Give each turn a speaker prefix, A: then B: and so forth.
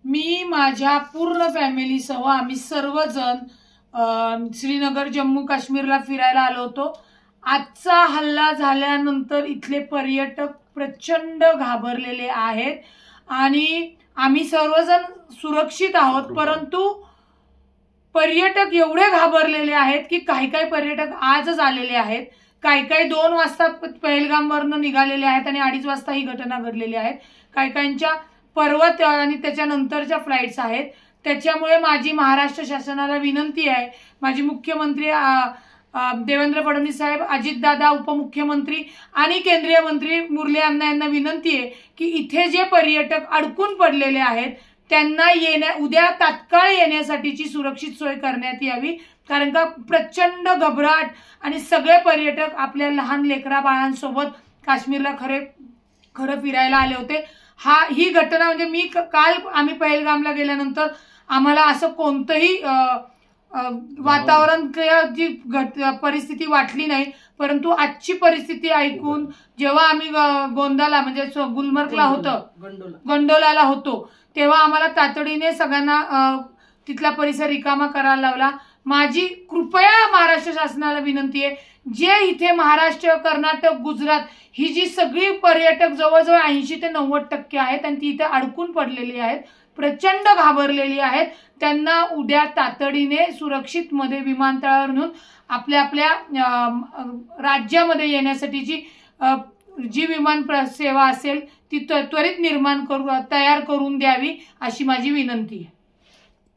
A: मी माझ्या पूर्ण फॅमिलीसह आम्ही सर्वजण श्रीनगर जम्मू काश्मीरला फिरायला आलो होतो। आजचा हल्ला झाल्यानंतर इथले पर्यटक प्रचंड घाबरलेले आहेत आणि आम्ही सर्वजण सुरक्षित आहोत, परंतु पर्यटक एवढे घाबरलेले आहेत की काही काही पर्यटक आजच आलेले आहेत, काही 2 वाजता पहलगामवरून निघालेले आहेत आणि 2:30 वाजता ही घटना घडलेली आहे। काहींच्या पर्वत आणि त्याच्यानंतरच्या फ्लाइट्स आहेत। त्याच्यामुळे माझी महाराष्ट्र शासनाला विनंती आहे, माझी मुख्यमंत्री देवेंद्र फडणवीस साहेब, अजितदादा उपमुख्यमंत्री आणि केंद्रीय मंत्री मुरली अण्णा यांना विनंती आहे की इथे जे पर्यटक अडकून पडलेले आहेत त्यांना उद्या तात्काळ येण्यासाठीची सुरक्षित सोय करण्यात यावी, कारण का प्रचंड घबराट आणि सगळे पर्यटक आपल्या लहान लेकरा बाळांसोबत काश्मीरला खरं फिरायला आले होते। ही घटना म्हणजे मी काल आम्ही पहलगामला गेल्यानंतर आम्हाला असं कोणतंही वातावरण जी परिस्थिती वाटली नाही, परंतु आजची परिस्थिती ऐकून जेव्हा आम्ही गोंदाला म्हणजे गुलमर्गला होतो, गोंडोलाला होतो, तेव्हा आम्हाला तातडीने सगळ्यांना तिथला परिसर रिकामा करायला लावला। माझी कृपया महाराष्ट्र शासनाला विनंती आहे, जे इथे महाराष्ट्र, कर्नाटक, गुजरात ही जी सगळी पर्यटक जवळजवळ 80 ते 90% आहेत आणि ती इथे अडकून पडलेली आहेत, प्रचंड घाबरलेली आहेत, त्यांना उद्या तातडीने सुरक्षित मध्ये विमानतळावर नेऊन आपल्या राज्यामध्ये येण्यासाठीची जी विमान सेवा असेल ती त्वरित तयार करून द्यावी अशी माझी विनंती आहे।